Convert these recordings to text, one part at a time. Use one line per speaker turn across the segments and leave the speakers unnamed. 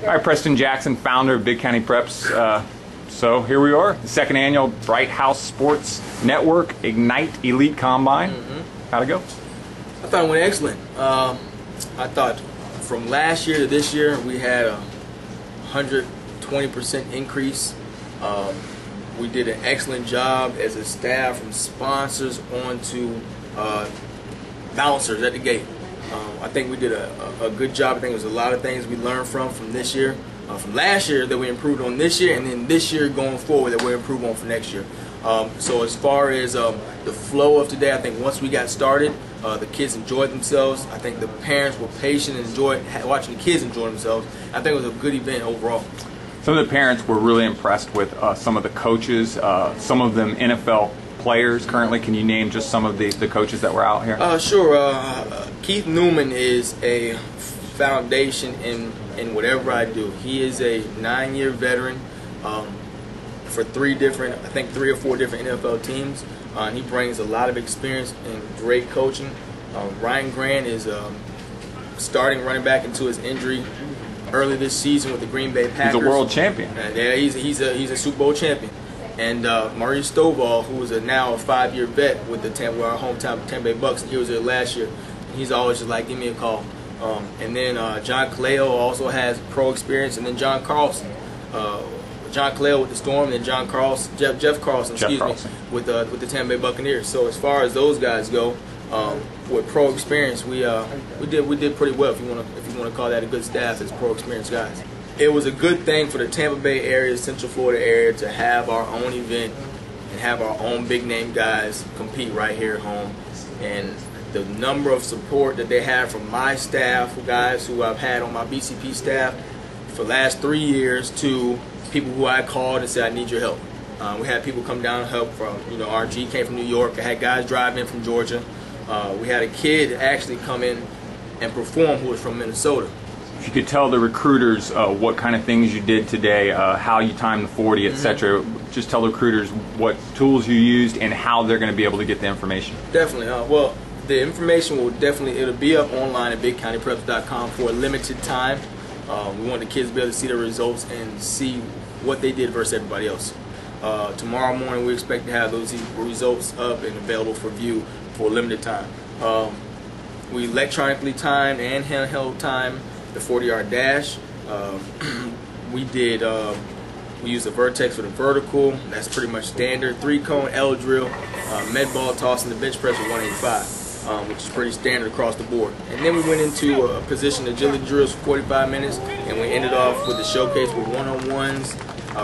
All right, Preston Jackson, founder of Big County Preps. So here we are, the second annual Bright House Sports Network Ignite Elite Combine. How'd it go?
I thought it went excellent. I thought from last year to this year, we had a 120% increase. We did an excellent job as a staff, from sponsors on to bouncers at the gate. I think we did a good job. I think there was a lot of things we learned from this year, from last year that we improved on this year, and then this year going forward that we'll improve on for next year. So as far as the flow of today, I think once we got started, the kids enjoyed themselves. I think the parents were patient and enjoyed watching the kids enjoy themselves. I think it was a good event overall.
Some of the parents were really impressed with some of the coaches, some of them NFL players currently. Can you name just some of the coaches that were out here?
Sure. Keith Newman is a foundation in whatever I do. He is a 9-year veteran for three or four different NFL teams. He brings a lot of experience and great coaching. Ryan Grant is starting running back into his injury early this season with the Green Bay Packers.
He's a world champion.
Yeah, he's a Super Bowl champion. And Maurice Stovall, who is now a 5-year vet with our hometown Tampa Bay Bucks, and he was there last year. He's always just like, give me a call. And then John Kaleo also has pro experience, and then John Carlson. John Kaleo with the Storm, and then Jeff Carlson, with the Tampa Bay Buccaneers. So as far as those guys go, with pro experience, we did pretty well. If you want to call that a good staff as pro experience guys. It was a good thing for the Tampa Bay area, Central Florida area, to have our own event and have our own big name guys compete right here at home. And the number of support that they have from my staff, guys who I've had on my BCP staff for the last 3 years, to people who I called and said, I need your help. We had people come down and help from, RG came from New York. I had guys drive in from Georgia. We had a kid actually come in and perform who was from Minnesota.
If you could tell the recruiters what kind of things you did today, how you timed the 40, etc. Just tell the recruiters what tools you used and how they're going to be able to get the information.
Definitely. Well, the information it'll be up online at bigcountypreps.com for a limited time. We want the kids to be able to see the results and see what they did versus everybody else. Tomorrow morning we expect to have those results up and available for view for a limited time. We electronically timed and handheld timed the 40-yard dash. We used a vertex for the vertical. That's pretty much standard. 3-cone L drill, med ball toss, and the bench press with 185, which is pretty standard across the board. And then we went into position agility drills for 45 minutes, and we ended off with the showcase with one-on-ones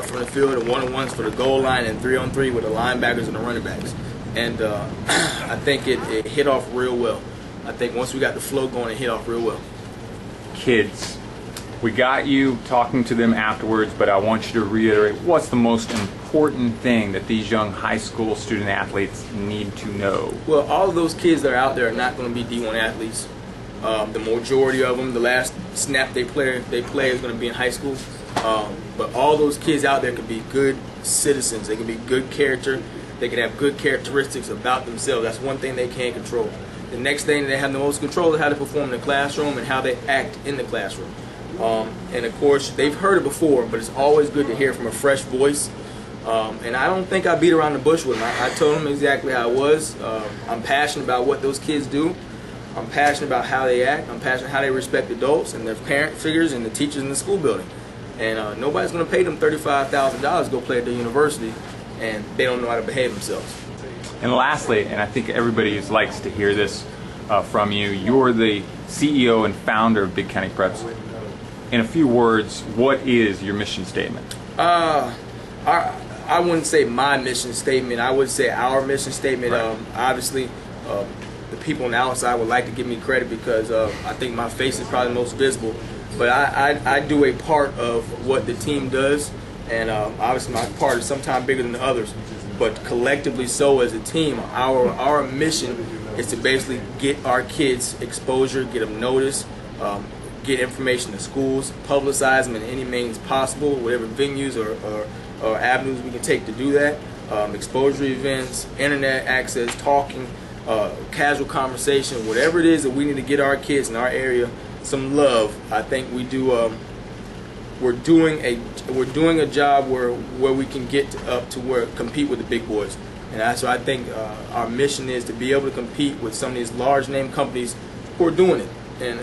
from the field, and one-on-ones for the goal line, and 3-on-3 with the linebackers and the running backs. And I think it hit off real well. I think once we got the flow going, it hit off real well.
Kids, we got you talking to them afterwards, but I want you to reiterate what's the most important thing that these young high school student athletes need to know.
Well, all of those kids that are out there are not going to be D1 athletes. The majority of them, the last snap they play is going to be in high school. But all those kids out there can be good citizens. They can be good character. They can have good characteristics about themselves. That's one thing they can't control. The next thing they have the most control is how they perform in the classroom and how they act in the classroom. And of course, they've heard it before, but it's always good to hear from a fresh voice. And I don't think I beat around the bush with them. I told them exactly how it was. I'm passionate about what those kids do. I'm passionate about how they act. I'm passionate how they respect adults and their parent figures and the teachers in the school building. And nobody's going to pay them $35,000 to go play at their university, and they don't know how to behave themselves.
And lastly, and I think everybody likes to hear this from you, you're the CEO and founder of Big County Preps. In a few words, what is your mission statement?
I wouldn't say my mission statement. I would say our mission statement.
Right.
Obviously, the people on the outside would like to give me credit because I think my face is probably the most visible. But I do a part of what the team does, and obviously my part is sometimes bigger than the others. But collectively, so as a team, our mission is to basically get our kids exposure, get them noticed, get information to schools, publicize them in any means possible, whatever venues or avenues we can take to do that. Exposure events, internet access, talking, casual conversation, whatever it is that we need to get our kids in our area some love. I think we do we're doing a job where we can get up to where compete with the big boys. And so I think our mission is to be able to compete with some of these large name companies who are doing it. And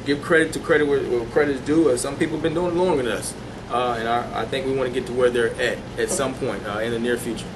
give credit to credit where credit is due. Some people have been doing it longer than us. And I think we want to get to where they're at some point in the near future.